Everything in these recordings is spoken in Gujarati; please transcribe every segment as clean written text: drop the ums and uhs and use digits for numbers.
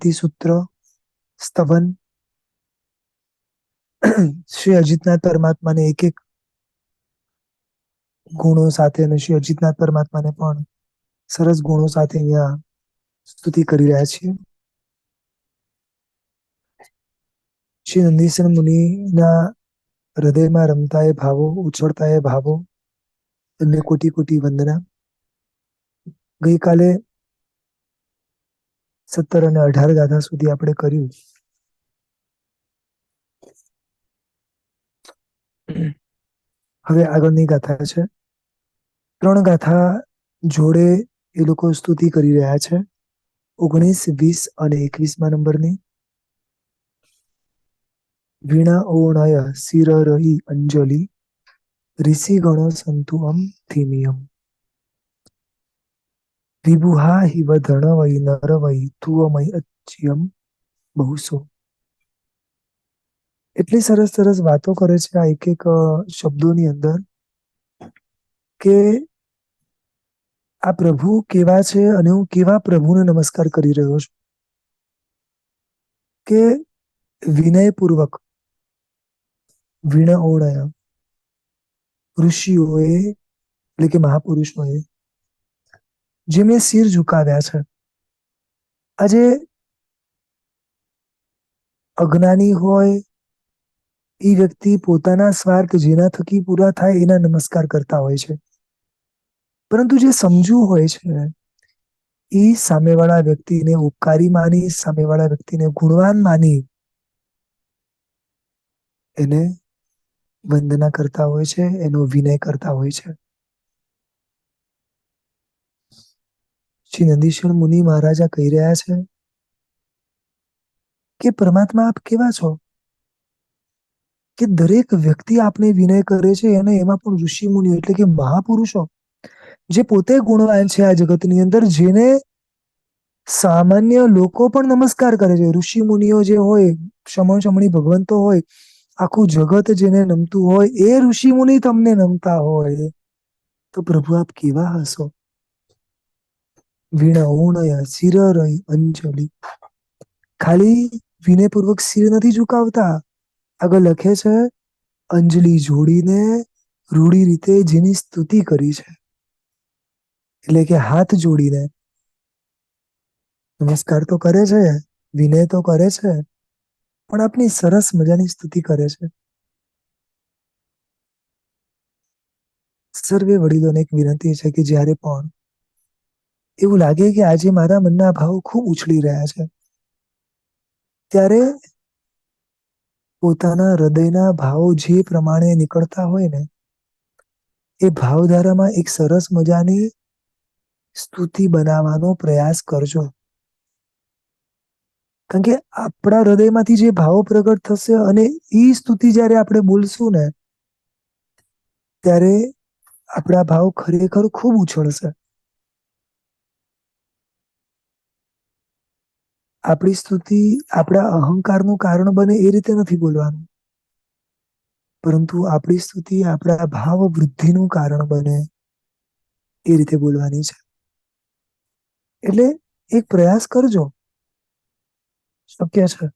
સ્તુતિ સૂત્ર, સ્તવન શ્રી અજીતનાથ પરમાત્માને એક એક ગુણો સાથે અને શ્રી અજીતનાથ પરમાત્માને પણ સરસ ગુણો સાથે અહીંયા સ્તુતિ કરી રહ્યા છીએ. શ્રી નંદીસન મુનિના હૃદયમાં રમતા એ ભાવો, ઉછળતા એ ભાવો, એમને કોટી કોટી વંદના. ગઈકાલે 17 અને 18 ગાથા સુધી આપણે કર્યું. હવે આગળની ગાથા છે. 3 ગાથા જોડે એ લોકો સ્તુતિ કરી રહ્યા છે. 19, 20 અને 21 નંબરની. વીણા ઓણય શિર રહી અંજલિ ઋષિ ગણ સંતુઅમ ધીમિયમ વિભુહા હિવ ધણવઈ નરવઈ તુઅમય અચ્યમ બહુસો. એટલી સરસ સરસ વાતો કરે છે આ એક એક શબ્દોની અંદર કે આ પ્રભુ કેવા છે અને હું કેવા પ્રભુને નમસ્કાર કરી રહ્યો છું કે વિનયપૂર્વક વીણા ઓળાયા ઋષિઓએ એટલે કે મહાપુરુષોએ જેમને શિર ઝુકાવ્યા છે. આજે અજ્ઞાની હોય એ વ્યક્તિ પોતાના સ્વાર્થ જેના થકી પૂરા થાય એના નમસ્કાર કરતા હોય છે. પરંતુ જે સમજુ હોય છે એ સામેવાળા વ્યક્તિને ઉપકારી માની, સામેવાળા વ્યક્તિને ગુણવાન માની એને વંદના કરતા હોય છે, એનો વિનય કરતા હોય છે. શ્રી નંદીશ્વર મુનિ મહારાજા કહી રહ્યા છે કે પરમાત્મા આપ કેવા છો કે દરેક વ્યક્તિ આપને વિનય કરે છે અને એમાં પણ ઋષિ મુનિઓ એટલે કે મહાપુરુષો જે પોતે ગુણવાન છે આ જગતની અંદર, જેને સામાન્ય લોકો પણ નમસ્કાર કરે છે. ઋષિ મુનિઓ જે હોય, સમણી ભગવંતો હોય, આખું જગત જેને નમતું હોય એ ઋષિ મુનિ તમને નમતા હોય તો પ્રભુ આપ કેવા હશો. વીણા ઓણય શિર રહી અંજલિ. ખાલી વિનયપૂર્વક શિર નથી ઝુકાવતા, આગળ લખે છે અંજલિ જોડીને રૂડી રીતે જેની સ્તુતિ કરી છે, એટલે કે હાથ જોડીને નમસ્કાર તો કરે છે, વિનય તો કરે છે, પણ આપની સરસ મજાની સ્તુતિ કરે છે. સર્વે વડીલોને એક વિનંતી છે કે જ્યારે પણ એવું લાગે કે આજે મારા મનના ભાવ ખૂબ ઉછળી રહ્યા છે, ત્યારે પોતાના હૃદયના ભાવો જે પ્રમાણે નીકળતા હોય ને એ ભાવધારામાં એક સરસ મજાની સ્તુતિ બનાવવાનો પ્રયાસ કરજો. કારણ કે આપણા હૃદયમાંથી જે ભાવો પ્રગટ થશે અને ઈ સ્તુતિ જયારે આપણે બોલશું ને ત્યારે આપણા ભાવ ખરેખર ખૂબ ઉછળશે. આપણી સ્તુતિ આપણા અહંકારનું કારણ બને એ રીતે નથી બોલવાનું, પરંતુ આપણી સ્તુતિ આપણા ભાવ વૃદ્ધિનું કારણ બને એ રીતે બોલવાની છે. એટલે એક પ્રયાસ કરજો, શક્ય છે.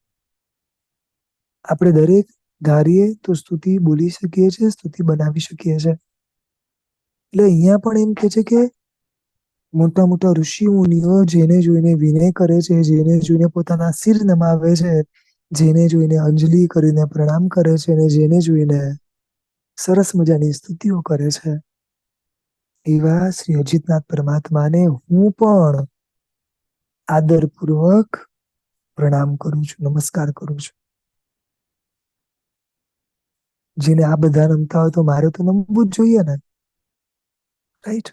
આપણે દરેક ધારીએ તો સ્તુતિ બોલી શકીએ છીએ, સ્તુતિ બનાવી શકીએ છીએ. એટલે અહીંયા પણ એમ કે છે કે મોટા મોટા ઋષિ મુનિઓ જેને જોઈને વિનય કરે છે, જેને જોઈને પોતાના શિર નમાવે છે, જેને જોઈને અંજલિ કરીને પ્રણામ કરે છે અને જેને જોઈને સરસ મજાની સ્તુતિઓ કરે છે, એવા શ્રી અજીતનાથ પરમાત્માને હું પણ આદરપૂર્વક પ્રણામ કરું છું, નમસ્કાર કરું છું. જેને આ બધા નમતા હોય તો મારે તો નમવું જ જોઈએ ને, રાઈટ?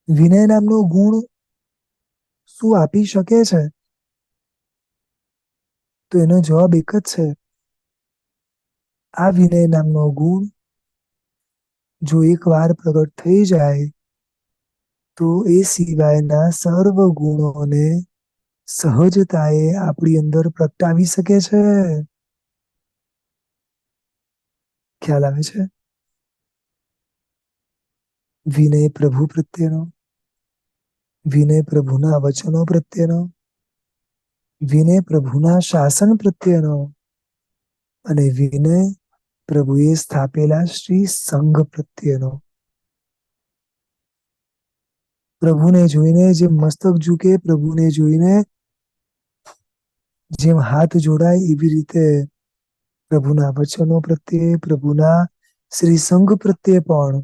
વિનય નામનો ગુણ શું આપી શકે છે? તો એનો જવાબ એક જ છે. આ વિનય નામનો ગુણ જો એક વાર પ્રગટ થઈ જાય તો એ સિવાયના સર્વ ગુણોને સહજતાએ આપણી અંદર પ્રગટાવી શકે છે. ખ્યાલ આવે છે? વિનય પ્રભુ પ્રત્યેનો, વિનય પ્રભુના વચનો પ્રત્યેનો, વિનય પ્રભુના શાસન પ્રત્યેનો અને વિનય પ્રભુએ સ્થાપેલા શ્રી સંઘ પ્રત્યેનો. પ્રભુને જોઈને જેમ મસ્તક ઝૂકે, પ્રભુને જોઈને જેમ હાથ જોડાય, એવી રીતે પ્રભુના વચનો પ્રત્યે, પ્રભુના શ્રી સંઘ પ્રત્યે પણ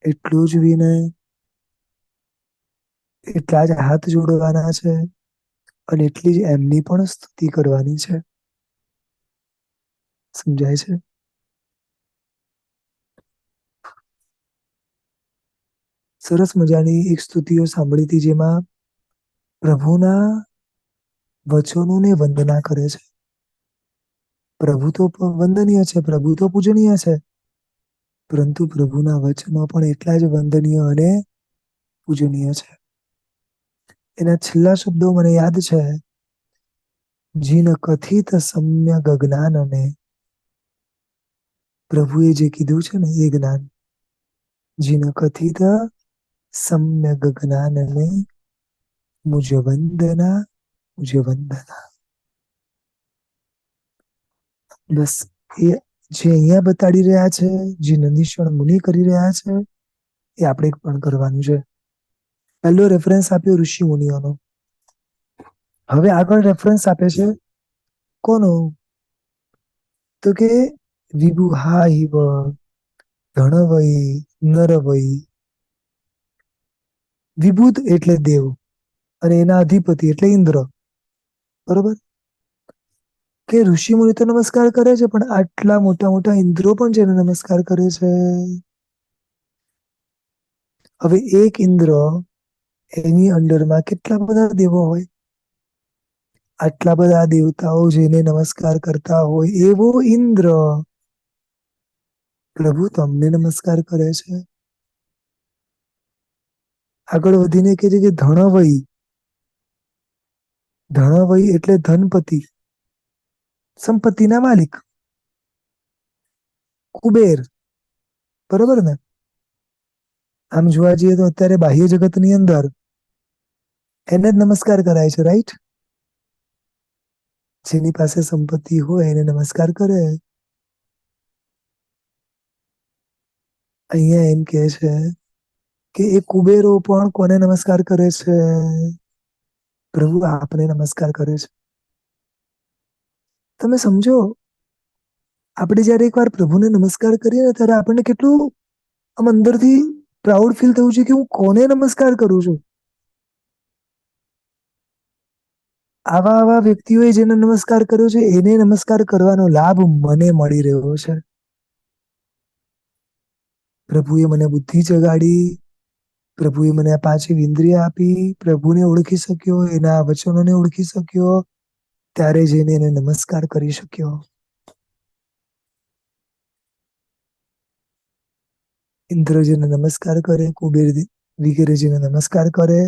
એટલું જ વિનય, એટલા જ હાથ જોડવાના છે અને એટલી જ એમની પણ સ્તુતિ કરવાની છે. સમજાય છે? સરસ મજાની એક સ્તુતિઓ સાંભળી હતી, જેમાં પ્રભુના વચનોને વંદના કરે છે. પ્રભુ તો વંદનીય છે, પ્રભુ તો પૂજનીય છે, પરંતુ પ્રભુના વચનો પણ એટલા જ વંદનીય અને પૂજનીય છે. એના છેલ્લા શબ્દો મને યાદ છે. જીન કથિત સમ્યક જ્ઞાનને, પ્રભુએ જે કીધું છે ને એ જ્ઞાન, જીન કથિત સમ્યક જ્ઞાનને મુજ વંદના, મુજ વંદના. બસ એ જે અહીંયા બતાડી રહ્યા છે, જે નંદીશ્વર મુનિ કરી રહ્યા છે, એ આપણે પણ કરવાનું છે. પહેલો રેફરન્સ આપ્યો ઋષિ મુનિઓનો. હવે આગળ રેફરન્સ આપે છે કોનો? તો કે વિભુહા ઇવ ધણવઈ નરવઈ. વિભૂત એટલે દેવ અને એના અધિપતિ એટલે ઇન્દ્ર. બરોબર? કે ઋષિ મુનિ તો નમસ્કાર કરે છે, પણ આટલા મોટા મોટા ઇન્દ્રો પણ જેને નમસ્કાર કરે છે. હવે એક ઇન્દ્ર, એની અંડરમાં કેટલા બધા દેવો હોય? આટલા બધા દેવતાઓ જેને નમસ્કાર કરતા હોય, એવો ઇન્દ્ર પ્રભુ તમને નમસ્કાર કરે છે. આગળ વધીને કે છે કે ધણવઈ. ધણવઈ એટલે ધનપતિ, સંપત્તિના માલિક. કુબેર. બરોબર ને? આમ જોવા જઈએ તો અત્યારે બાહ્ય જગતની અંદર એને જ નમસ્કાર કરાય છે, રાઈટ? જેની પાસે સંપત્તિ હોય એને નમસ્કાર કરે. અહીંયા એમ કે છે કે એ કુબેરો પણ કોને નમસ્કાર કરે છે? પ્રભુ આપને નમસ્કાર કરે છે. તમે સમજો, આપણે જયારે એક વાર પ્રભુને નમસ્કાર કરીએ ને, ત્યારે આપણને કેટલું આમ અંદરથી પ્રાઉડ ફીલ થવું છે કે હું કોને નમસ્કાર કરું છું. આવા વ્યક્તિઓએ જેને નમસ્કાર કર્યો છે, એને નમસ્કાર કરવાનો લાભ મને મળી રહ્યો છે. પ્રભુએ મને બુદ્ધિ જગાડી, પ્રભુએ મને આ પાંચે ઇન્દ્રિય આપી, પ્રભુને ઓળખી શક્યો, એના વચનોને ઓળખી શક્યો, ત્યારે જઈને એને નમસ્કાર કરી શક્યો. ઇન્દ્રજીને નમસ્કાર કરે, કુબેર વગેરેજીને નમસ્કાર કરે.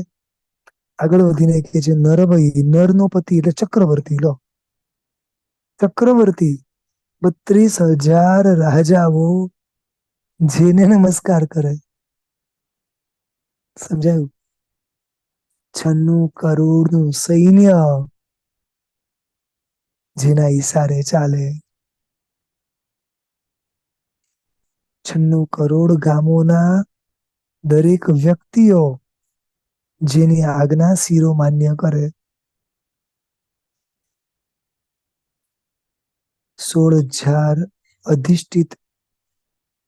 આગળ વધીને કે છે નરવઈ, નરનો પતિ એટલે ચક્રવર્તી. લો, ચક્રવર્તી 32,000 રાજાઓ જેને નમસ્કાર કરે. સમજાયું? 96 કરોડ નું સૈન્ય જેના ઈશારે ચાલે. 96 કરોડ ગામોના દરેક વ્યક્તિઓ જેની આજ્ઞા શિરો માન્ય કરે. 16,000 અધિષ્ઠિત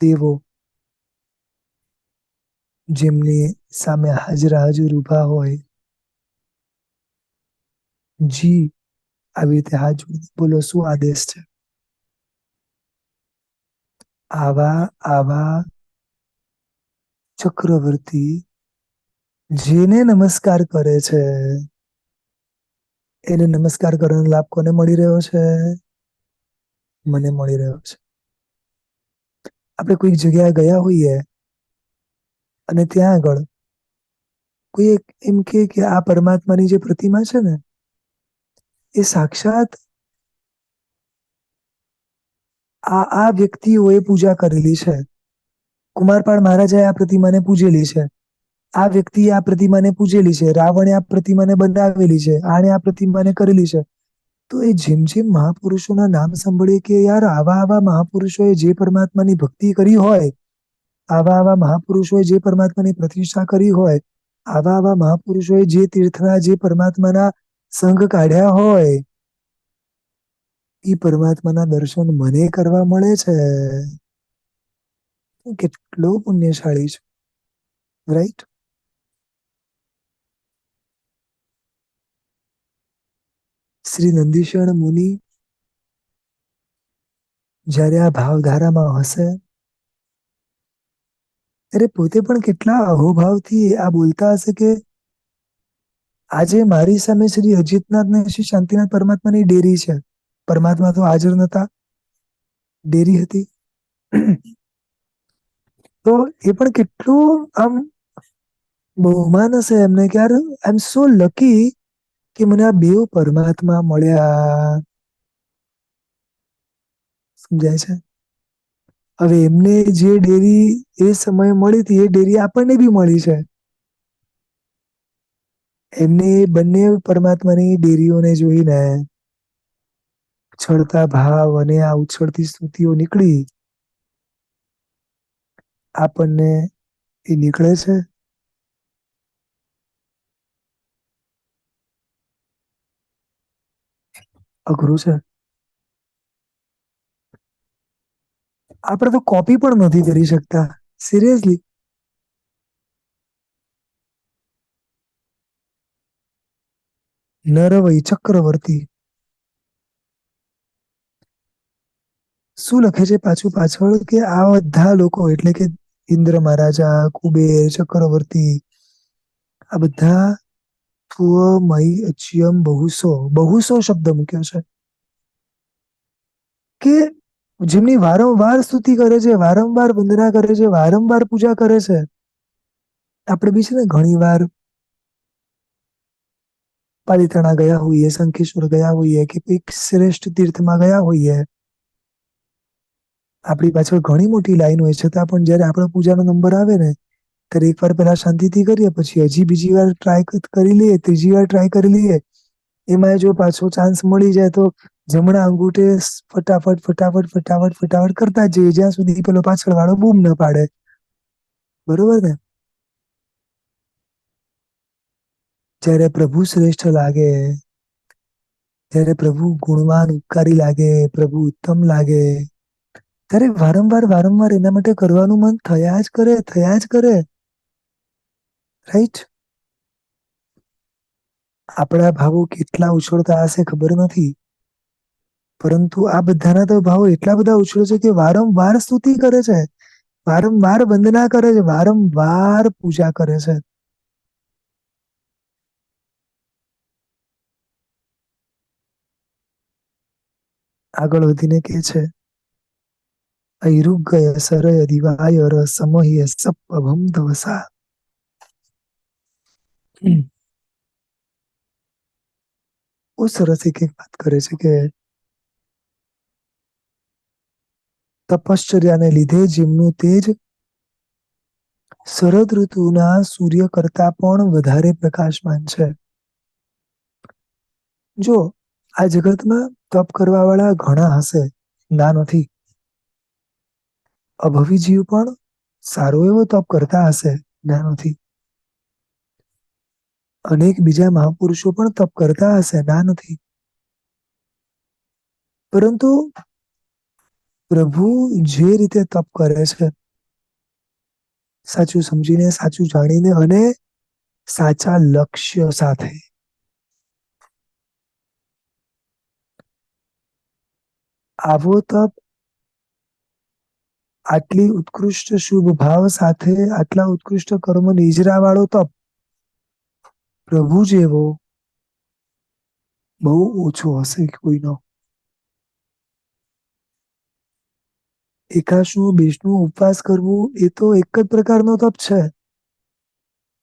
દેવો જેમની સામે હાજરા હજુર ઉભા હોય. જી આવી રીતે હાથ જોડી બોલો, શું આદેશ છે? આવા ચક્રવર્તી જેને નમસ્કાર કરે છે, એને નમસ્કાર કરવાનો લાભ કોને મળી રહ્યો છે? મને મળી રહ્યો છે. આપણે કોઈક જગ્યાએ ગયા હોઈએ અને ત્યાં આગળ કોઈ એમ કે આ પરમાત્માની જે પ્રતિમા છે ને, એ સાક્ષાત આ વ્યક્તિઓએ પૂજા કરેલી છે. કુમારપાળ મહારાજાએ આ પ્રતિમાને પૂજેલી છે. આ વ્યક્તિએ આ પ્રતિમાને પૂજેલી છે, રાવણે આ પ્રતિમાને બનાવેલી છે, આને આ પ્રતિમાને કરેલી છે. તો એ જેમ જેમ મહાપુરુષોના નામ સાંભળીએ કે યાર આવા આવા મહાપુરુષોએ જે પરમાત્માની ભક્તિ કરી હોય, આવા આવા મહાપુરુષોએ જે પરમાત્માની પ્રતિષ્ઠા કરી હોય, આવા આવા મહાપુરુષોએ જે તીર્થના જે પરમાત્માના સંઘ કાઢ્યા હોય, એ પરમાત્માના દર્શન મને કરવા મળે છે. કેટલો પુણ્યશાળી છે, રાઈટ? શ્રી નંદીશણ મુનિ જ્યારે આ ભાવધારામાં હશે ત્યારે પોતે પણ કેટલા અહોભાવથી આ બોલતા હશે કે આજે મારી સામે શ્રી અજીતનાથ ને શ્રી શાંતિનાથ પરમાત્માની ડેરી છે. પરમાત્મા તો હાજર નતા, ડેરી હતી. તો એ પણ કેટલું આમ બહુમાન હશે એમને કે યાર આઈ એમ સો લકી કે મને આ બેવ પરમાત્મા મળ્યા. સમજાય છે? હવે એમને જે ડેરી એ સમયે મળી હતી એ ડેરી આપણને બી મળી છે. એમને બંને પરમાત્માની ડેરીઓને જોઈને ઉછળતા ભાવ અને આ ઉછળતી સ્તુતિઓ નીકળી, આપણને એ નીકળે છે. અઘરું છે. આપણે તો કોપી પણ નથી કરી શકતા, સિરિયસલી. નરવઈ ચક્રવર્તી શું લખે છે પાછળ કે આ બધા લોકો એટલે કે ઇન્દ્ર મહારાજા, કુબેર, ચક્રવર્તી, આ બધા મય અચ્યમ બહુસો બહુસો શબ્દ મૂક્યો છે કે જેમની વારંવાર સ્તુતિ કરે છે, વારંવાર વંદના કરે છે, વારંવાર પૂજા કરે છે. આપણે બી છે ને ઘણી વાર પાલિતાણા ગયા હોઈએ, શંખેશ્વર ગયા હોઈએ કે કોઈક શ્રેષ્ઠ તીર્થમાં ગયા હોઈએ, આપણી પાછળ ઘણી મોટી લાઈન હોય છતાં પણ જયારે આપણો પૂજાનો નંબર આવે ને ત્યારે એકવાર પેલા શાંતિથી કરીએ, પછી હજી બીજી વાર ટ્રાય કરી લઈએ, ત્રીજી વાર ટ્રાય કરી લઈએ. એમાં જો પાછો ચાન્સ મળી જાય તો જમણા અંગૂઠે ફટાફટ ફટાફટ ફટાફટ ફટાફટ કરતા જ જઈએ જ્યાં સુધી પેલો પાછળ વાળો બૂમ ન પાડે. બરોબર ને? જ્યારે પ્રભુ શ્રેષ્ઠ લાગે, ત્યારે પ્રભુ ગુણવાન ઉપકારી લાગે, પ્રભુ ઉત્તમ લાગે, ત્યારે વારંવાર વારંવાર એના માટે કરવાનું મન થયા જ કરે, થયા જ કરે. રાઈટ? આપણા ભાવો કેટલા ઉછળતા હશે ખબર નથી, પરંતુ આ બધાના તો ભાવો એટલા બધા ઉછળે છે કે વારંવાર સ્તુતિ કરે છે, વારંવાર વંદના કરે છે, વારંવાર પૂજા કરે છે. આગળ વધીને કે છે ઐરુગય સરય દિવાયર સમહ્ય સપભમ દવસા. બહુ સરસ એક વાત કરે છે કે તપશ્ચર્યાને લીધે જેમનું તેજ શરદ ઋતુના સૂર્ય કરતા પણ વધારે પ્રકાશમાન છે. જો આ જગતમાં તપ કરવા વાળા ઘણા હશે, ના નથી. અભવી જીવ પણ સારો એવો તપ કરતા હશે, ના નથી. અનેક બીજા મહાપુરુષો પણ તપ કરતા હશે, ના નથી. પરંતુ પ્રભુ જે રીતે તપ કરે છે, સાચું સમજીને, સાચું જાણીને અને સાચા લક્ષ્ય સાથે, આવો તપ આટલી ઉત્કૃષ્ટ શુભ ભાવ સાથે આટલા ઉત્કૃષ્ટ કર્મ નિજરા વાળો તપ પ્રભુ જેવો બહુ ઓછો હશે કોઈનો. એકાશનું બેસનું ઉપવાસ કરવું એ તો એક જ પ્રકારનો તપ છે.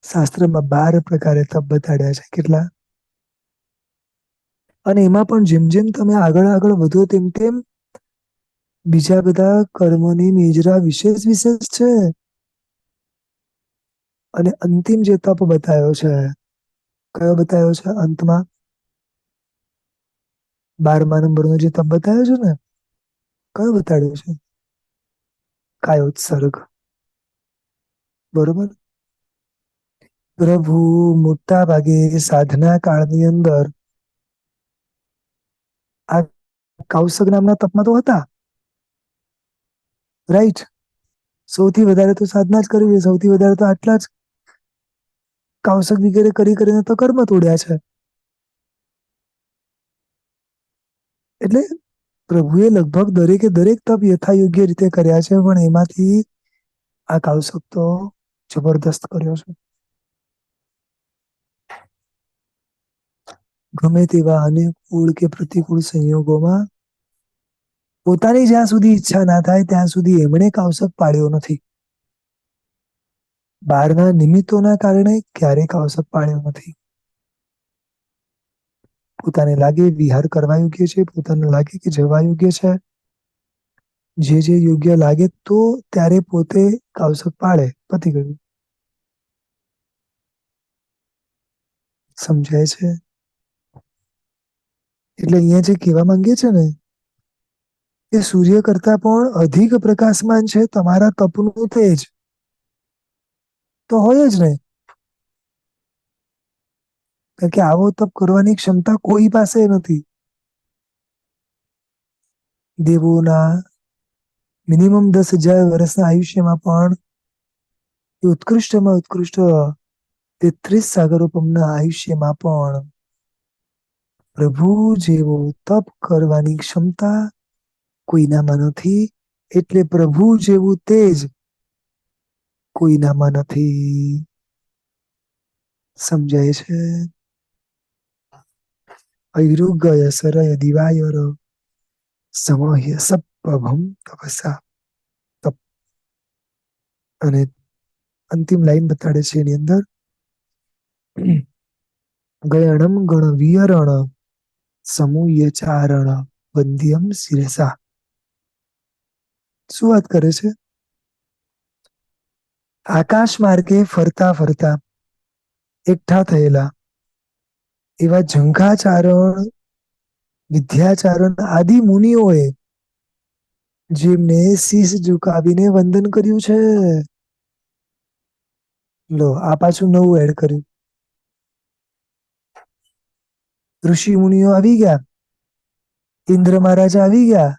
શાસ્ત્રમાં 12 પ્રકારે તપ બતાડ્યા છે. કેટલા? અને એમાં પણ જેમ જેમ તમે આગળ આગળ વધો તેમ તેમ બીજા બધા કર્મોની નિજરા વિશેષ વિશેષ છે. અને અંતિમ જે તપ બતાવ્યો છે, કયો બતાવ્યો છે અંતમાં? 12મા નંબરનો જે તપ બતાવ્યો છે ને, કયો બતાડ્યો છે? કાયોત્સર્ગ. બરોબર. પ્રભુ મોટા ભાગે સાધના કાળની અંદર આ કૌશક નામના તપમાં તો હતા, રાઈટ? સૌથી વધારે તો સાધના જ કરી છે, સૌથી વધારે તો આટલા જ કૌશક વગેરે કરી કરીને તો કર્મ તોડ્યા છે. એટલે પ્રભુએ લગભગ દરેકે દરેક તપ યથાયોગ્ય રીતે કર્યા છે, પણ એમાંથી આ કૌશક તો જબરદસ્ત કર્યો છે. ગમે તેવા અનુકૂળ કે પ્રતિકૂળ સંયોગોમાં પોતાની જ્યાં સુધી ઈચ્છા ના થાય ત્યાં સુધી એમણે કૌશક પાડ્યો નથી. બહારના નિમિત્તોના કારણે ક્યારેય કૌશક પાડ્યો નથી. પોતાને લાગે વિહાર કરવા યોગ્ય છે, પોતાને લાગે કે જવા યોગ્ય છે, જે યોગ્ય લાગે તો ત્યારે પોતે કૌશક પાડે, પતી ગયું. સમજાય છે? એટલે અહીંયા જે કહેવા માંગે છે ને, એ સૂર્ય કરતા પણ અધિક પ્રકાશમાન છે તમારા તપનું તેજ. તો હોય જ ને, કારણ કે આવો તપ કરવાની ક્ષમતા કોઈ પાસે નથી. દેવોના મિનિમમ 10,000 વર્ષના આયુષ્યમાં પણ એ ઉત્કૃષ્ટમાં ઉત્કૃષ્ટ 33 સાગરોપમના આયુષ્યમાં પણ પ્રભુ જેવો તપ કરવાની ક્ષમતા કોઈનામાં નથી. એટલે પ્રભુ જેવું તેજ કોઈનામાં નથી. સમજાય છે? ઐરુગય સરય દિવાયર સમહ્ય સપ્પભમ તપસા. તપ. અને અંતિમ લાઈન બતાડે છે એની અંદર, ગયણમ ગણ વિયરણ સમૂહ્ય ચારણ વંદ્યમ શિરસા. શું વાત કરે છે? આકાશ માર્ગે ફરતા ફરતા એકઠા થયેલા એવા ઝંખાચારણ, વિદ્યાચારણ આદિ મુનિઓએ જેમને શીશ ઝુકાવીને વંદન કર્યું છે. લો આ પાછું નવું એડ કર્યું. ઋષિ મુનિઓ આવી ગયા, ઇન્દ્ર મહારાજ આવી ગયા,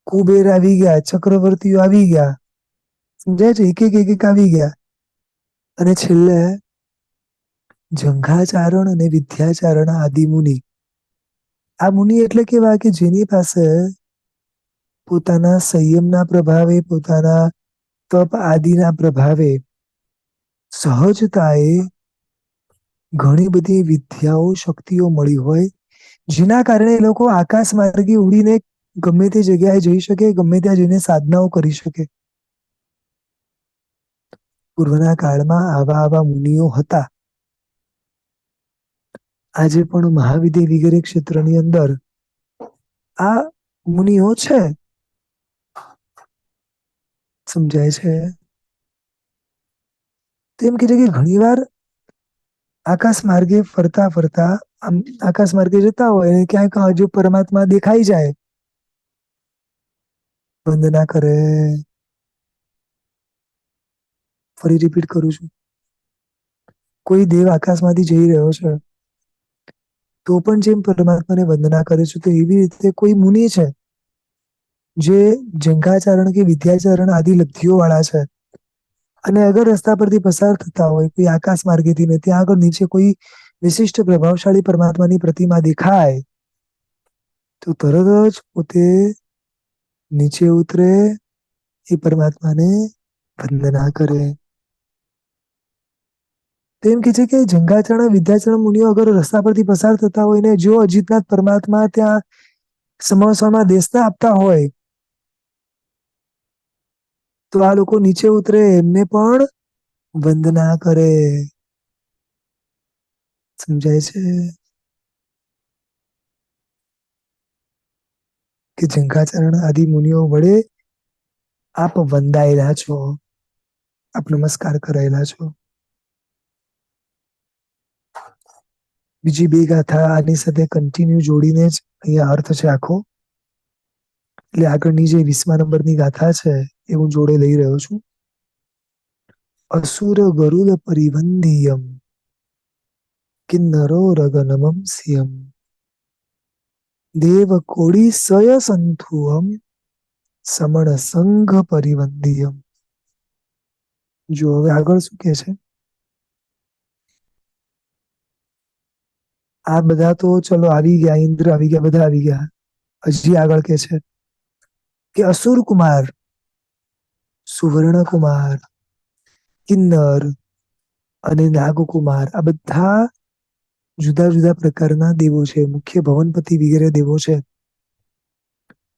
કુબેર આવી ગયા, ચક્રવર્તીઓ આવી ગયા, સમજાય છે? એક એક આવી ગયા. અને છેલ્લે જંઘાચારણ અને વિદ્યાચારણ આદિ મુનિ. આ મુનિ એટલે કેવા કે જેની પાસે પોતાના સંયમના પ્રભાવે, પોતાના તપ આદિના પ્રભાવે સહજતાએ ઘણી બધી વિદ્યાઓ, શક્તિઓ મળી હોય, જેના કારણે એ લોકો આકાશ માર્ગે ઉડીને ગમે તે જગ્યાએ જઈ શકે, ગમે ત્યાં જઈને સાધનાઓ કરી શકે. પૂર્વના કાળમાં આવા મુનિઓ હતા. આજે પણ મહાવિદ્ય વગેરે ક્ષેત્રની અંદર આ મુનિઓ છે. સમજાય છે? તેમ કે છે કે ઘણી વાર આકાશ માર્ગે ફરતા ફરતા આમ આકાશ માર્ગે જતા હોય અને ક્યાંક હજુ પરમાત્મા દેખાઈ જાય, વંદના કરે. ફરી રિપીટ કરું છું. કોઈ દેવ આકાશમાંથી જઈ રહ્યો છે, તો પણ જેમ પરમાત્માને વંદના કરે છે, તો એવી રીતે કોઈ મુનિ છે જે જંઘાચરણ કે વિદ્યાચરણ આદિ લબ્ધિઓ વાળા છે, અને અગર રસ્તા પરથી પસાર થતા હોય કોઈ આકાશ માર્ગેથી ને ત્યાં આગળ નીચે કોઈ વિશિષ્ટ પ્રભાવશાળી પરમાત્માની પ્રતિમા દેખાય, તો તરત જ પોતે નીચે ઉતરે, એ પરમાત્માને વંદના કરે. તેમ કે છે કે જંગાચરણ વિદ્યાચરણ મુનિઓ અગર રસ્તા પરથી પસાર થતા હોય ને જો અજીતનાથ પરમાત્મા ત્યાં સમોસામાં દેશના આપતા હોય, તો આ લોકો નીચે ઉતરે, એમને પણ વંદના કરે. સમજાય છે? કે જંઘાચરણ આદિ મુનિઓ વડે આપ વંદાયેલા છો. આપ નમસ્કાર કરાયેલા છો. બીજી બે ગાથા આની સાથે કન્ટિન્યુ જોડીને જ અહીંયા અર્થ છે આખો. એટલે આગળની જે 20મા નંબરની ગાથા છે એ હું જોડે લઈ રહ્યો છું. અસુર ગરુડ પરિવંદિયમ કિન્નરો રગનમમ સિયમ દેવ કોડી સય સંથુઅમ સમણ સંઘ પરિવંદિયમ. જો હવે આગળ શું કે છે? આ બધા તો ચલો આવી ગયા, ઇન્દ્ર આવી ગયા, બધા આવી ગયા. હજી આગળ કે છે કે અસુર કુમાર, સુવર્ણ કુમાર, કિન્નર અને નાગકુમાર આ બધા જુદા જુદા પ્રકારના દેવો છે. મુખ્ય ભવનપતિ વગેરે દેવો છે.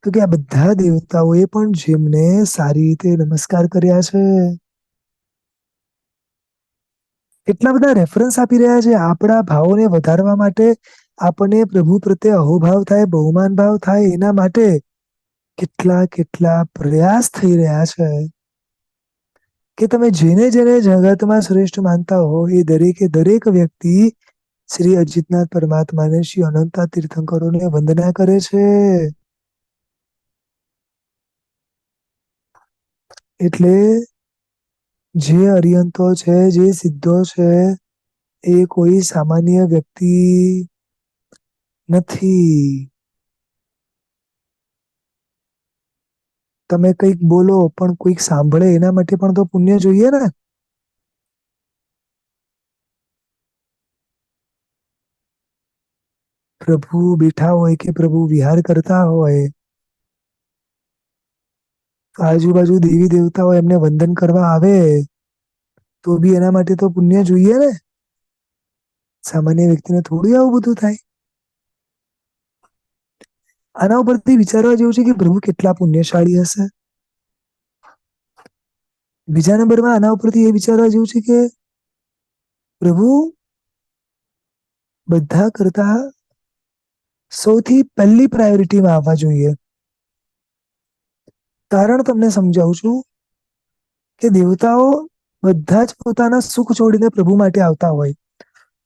તો કે આ બધા દેવતાઓએ પણ જેમને સારી રીતે નમસ્કાર કર્યા છે. એટલા બધા રેફરન્સ આપી રહ્યા છે આપણા ભાવોને વધારવા માટે, આપણને પ્રભુ પ્રત્યે અહોભાવ થાય, બહુમાન ભાવ થાય એના માટે કેટલા કેટલા પ્રયાસ થઈ રહ્યા છે કે તમે જેને જેને જગતમાં શ્રેષ્ઠ માનતા હો એ દરેકે દરેક વ્યક્તિ શ્રી અજીતનાથ પરમાત્માને, શ્રી અનંતા તીર્થંકરોને વંદના કરે છે. એટલે જે અરિયંતો છે, જે સિદ્ધો છે, એ કોઈ સામાન્ય વ્યક્તિ નથી. તમે કંઈક બોલો પણ કોઈક સાંભળે એના માટે પણ તો પુણ્ય જોઈએ ને. પ્રભુ બેઠા હોય કે પ્રભુ વિહાર કરતા હોય, આજુબાજુ દેવી દેવતાઓ એમને વંદન કરવા આવે તો બી એના માટે તો પુણ્ય જોઈએ ને. સામાન્ય વ્યક્તિને થોડું આવું બધું થાય. આના ઉપરથી વિચારવા જેવું છે કે પ્રભુ કેટલા પુણ્યશાળી હશે. બીજા નંબરમાં આના ઉપરથી એ વિચારવા જેવું છે કે પ્રભુ બધા કરતા સૌથી પહેલી પ્રાયોરિટીમાં આવવા જોઈએ. કારણ તમને સમજાવું છું કે દેવતાઓ બધા જ પોતાના સુખ છોડીને પ્રભુ માટે આવતા હોય.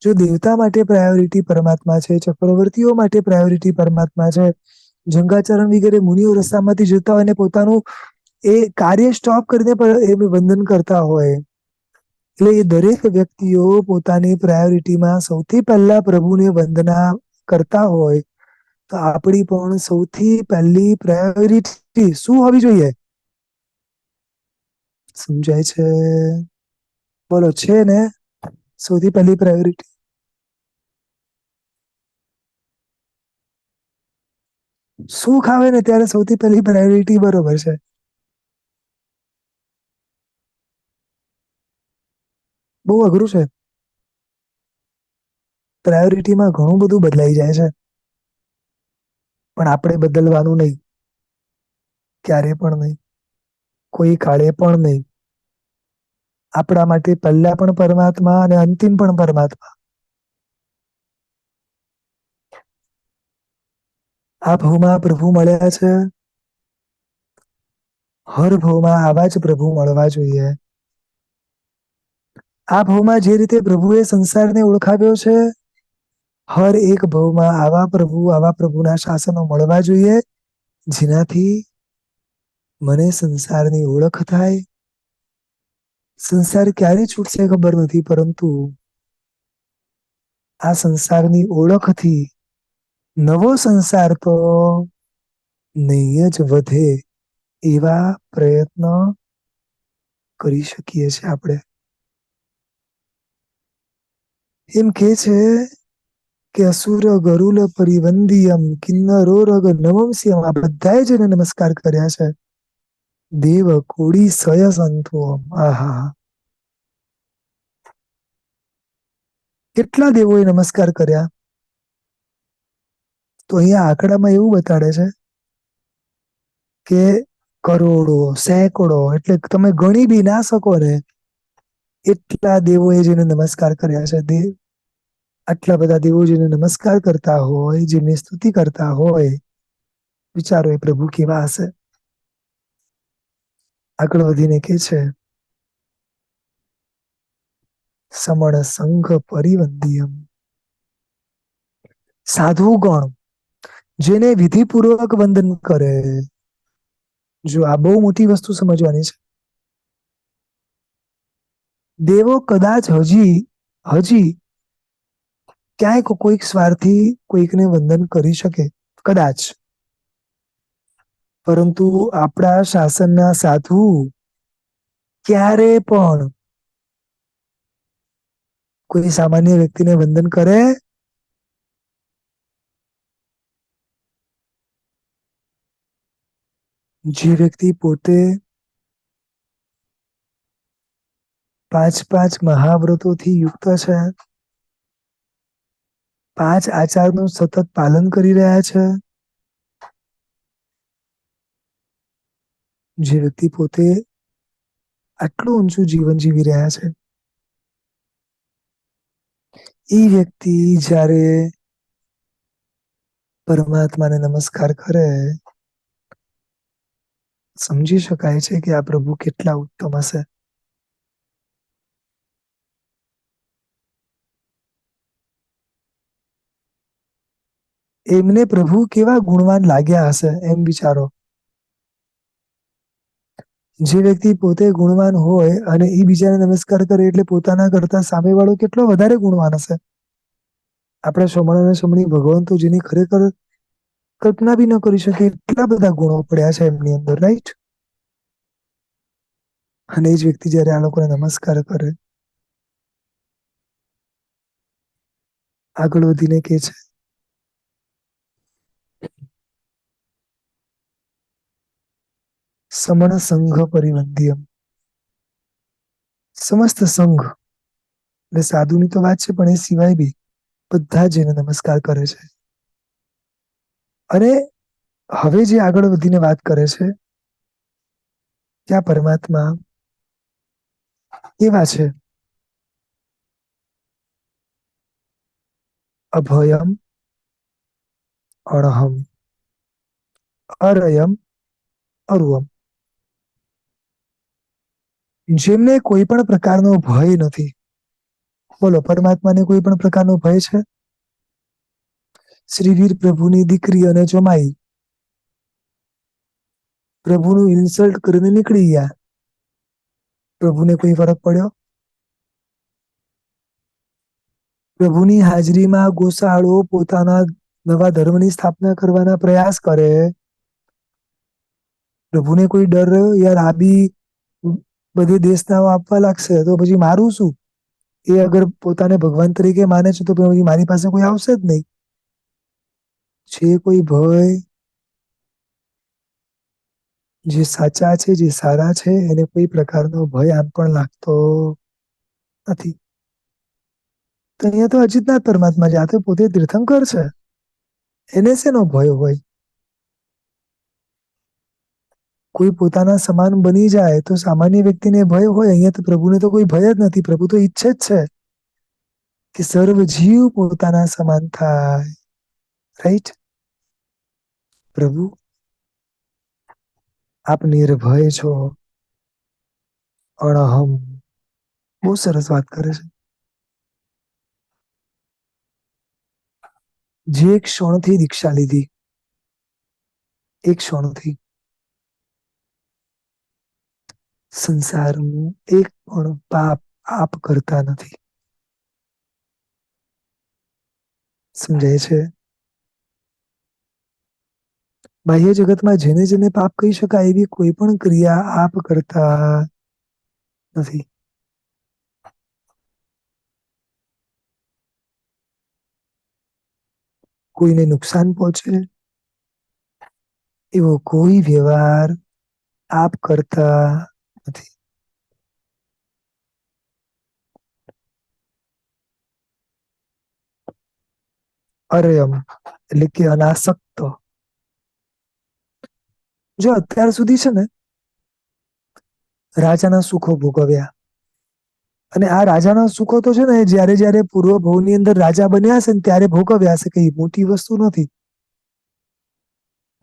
જો દેવતા માટે પ્રાયોરિટી પરમાત્મા છે, ચક્રવર્તીઓ માટે પ્રાયોરિટી પરમાત્મા છે, જંગાચરણ વગેરે મુનિઓ રસ્તામાંથી જતા હોય ને પોતાનું એ કાર્ય સ્ટોપ કરીને પણ એ વંદન કરતા હોય. એટલે એ દરેક વ્યક્તિઓ પોતાની પ્રાયોરિટીમાં સૌથી પહેલા પ્રભુને વંદના કરતા હોય તો આપણી પણ સૌથી પહેલી પ્રાયોરિટી શું હોવી જોઈએ? સમજાય છે? બોલો, છે ને સૌથી પહેલી પ્રાયોરિટી? સુખ આવે ને ત્યારે સૌથી પહેલી પ્રાયોરિટી બરોબર છે. બહુ અઘરું છે. પ્રાયોરિટીમાં ઘણું બધું બદલાઈ જાય છે. પણ આપણે બદલવાનું નહીં. ક્યારે પણ નહીં. કોઈ કાળે પણ નહીં. આપણા માટે પહેલા પણ પરમાત્મા અને અંતિમ પણ પરમાત્મા. આ ભાવમાં પ્રભુ મળ્યા છે. હર ભાવમાં આવા જ પ્રભુ મળવા જોઈએ. આ ભાવમાં જે રીતે પ્રભુએ સંસારને ઓળખાવ્યો છે, હર એક ભાવમાં આવા પ્રભુના શાસનો મળવા જોઈએ જેનાથી મને સંસારની ઓળખ થાય. સંસાર ક્યારે છૂટશે ખબર નથી, પરંતુ આ સંસારની ઓળખથી નવો સંસાર તો નહીં જ વધે એવા પ્રયત્ન કરી શકીએ છીએ આપણે. એમ કે છે કે અસુર ગરુલ પરિવંદિયમ કિન્નરો રગ નવમસ્યમ. આ બધાએ જેને નમસ્કાર કર્યા છે. દેવ કોડી સય સંતો. આહા, કેટલા દેવોએ નમસ્કાર કર્યા? તો અહીંયા આંકડામાં એવું બતાડે છે કે કરોડો, સેંકડો, એટલે તમે ગણી બી ના શકો ને એટલા દેવોએ જેને નમસ્કાર કર્યા છે. આટલા બધા દેવો જેને નમસ્કાર કરતા હોય, જેની સ્તુતિ કરતા હોય, વિચારો એ પ્રભુ કેવા હશે. આગળ વધીને કે છે સમણ સંઘ પરિવંદિયમ. સાધુ ગણ જેને વિધિપૂર્વક વંદન કરે. જો આ બહુ મોટી વસ્તુ સમજવાની છે. દેવો કદાચ હજી ક્યાંક કોઈક સ્વાર્થી કોઈકને વંદન કરી શકે, કદાચ. પરંતુ આપણા શાસનના સાધુ ક્યારે પણ કોઈ સામાન્ય વ્યક્તિને વંદન કરે? જે વ્યક્તિ પોતે 5 મહાવ્રતોથી યુક્ત છે, 5 આચારનું સતત પાલન કરી રહ્યા છે, જે વ્યક્તિ પોતે આટલું ઊંચું જીવન જીવી રહ્યા છે, એ વ્યક્તિ જ્યારે પરમાત્માને નમસ્કાર કરે, સમજી શકાય છે કે આ પ્રભુ કેટલા ઉત્તમ હશે. એમને પ્રભુ કેવા ગુણવાન લાગ્યા હશે, એમ વિચારો. જે વ્યક્તિ પોતે ગુણવાન હોય અને એ બીજાને નમસ્કાર કરે એટલે પોતાના કરતા સામેવાળો કેટલો વધારે ગુણવાન હશે. આપણા શ્રમણ અને શમણી ભગવાન તો જેની ખરેખર કલ્પના બી ન કરી શકે એટલા બધા ગુણો પડ્યા છે એમની અંદર, રાઈટ? અને એ જ વ્યક્તિ જયારે આ લોકોને નમસ્કાર કરે, આગળ વધીને કે છે, સમણ સંઘ પરિવંદ્યમ. સમસ્ત સંઘ એટલે સાધુની તો વાત છે, પણ એ સિવાય બી બધા જ એને નમસ્કાર કરે છે. અને હવે જે આગળ વધીને વાત કરે છે, ત્યાં પરમાત્મા એવા છે, અભયમ અણહમ અરયમ અરુવમ. જેમને કોઈ પણ પ્રકારનો ભય નથી. બોલો, પરમાત્માને કોઈ પણ પ્રકારનો ભય છે? શ્રીવીર પ્રભુની દીકરી અને જમાઈ પ્રભુનું ઇન્સલ્ટ કરીને નીકળી ગયા. પ્રભુને કોઈ ફરક પડ્યો? પ્રભુની હાજરીમાં ગોસાળો પોતાના નવા ધર્મની સ્થાપના કરવાના પ્રયાસ કરે, પ્રભુને કોઈ ડર યાર આ બી બધી દેશનાઓ આપવા લાગશે તો પછી મારું શું? એ અગર પોતાને ભગવાન તરીકે માને છે તો પછી મારી પાસે કોઈ આવશે જ નહીં. છે કોઈ ભય? જે સાચા છે, જે સારા છે, એને કોઈ પ્રકારનો ભય આમ પણ લાગતો નથી. તો અહીંયા તો અજીતનાથ પરમાત્મા છે, આ તો પોતે તીર્થંકર છે, એને શેનો ભય હોય? કોઈ પોતાના સમાન બની જાય તો સામાન્ય વ્યક્તિને ભય હોય, અહીંયા તો પ્રભુને તો કોઈ ભય જ નથી. પ્રભુ તો ઈચ્છે જ છે કે સર્વ જીવ પોતાના સમાન થાય, રાઈટ? પ્રભુ આપ નિર્ભય છો, અણહમ. બહુ સરસ વાત કરે છે. જે ક્ષણથી દીક્ષા લીધી, એક ક્ષણથી સંસારનું એક પણ પાપ આપ કરતા નથી. સમજાય છે? બાહ્ય જગતમાં જેને જેને પાપ કહી શકાય એવી કોઈ પણ ક્રિયા આપ કરતા નથી. કોઈને નુકસાન પહોંચે એવો કોઈ વ્યવહાર આપ કરતા નથી. અરયમ એટલે કે અનાસક્ત. જો અત્યાર સુધી છે ને રાજાના સુખો ભોગવ્યા, અને આ રાજાના સુખો તો છે ને જયારે જયારે પૂર્વ ભવની અંદર રાજા બન્યા હશે ને ત્યારે ભોગવ્યા હશે, કઈ મોટી વસ્તુ નથી.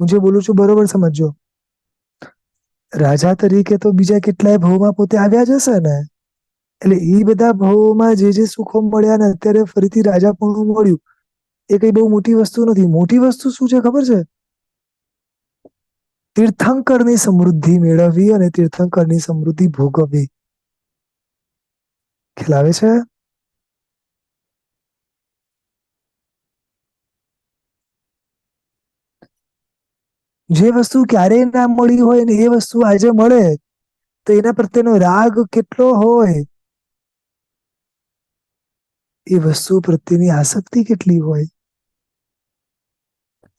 હું જે બોલું છું બરોબર સમજજો. રાજા તરીકે તો બીજા કેટલાય ભવમાં પોતે આવ્યા જ હશે ને, એટલે એ બધા ભાવોમાં જે સુખો મળ્યા ને અત્યારે ફરીથી રાજાપણું મળ્યું, એ કઈ બહુ મોટી વસ્તુ નથી. મોટી વસ્તુ શું છે ખબર છે? તીર્થંકરની સમૃદ્ધિ મેળવવી અને તીર્થંકરની સમૃદ્ધિ ભોગવવી. ખ્યાલ આવે છે? જે વસ્તુ ક્યારેય ના મળી હોય ને એ વસ્તુ આજે મળે તો એના પ્રત્યેનો રાગ કેટલો હોય, એ વસ્તુ પ્રત્યેની આસક્તિ કેટલી હોય.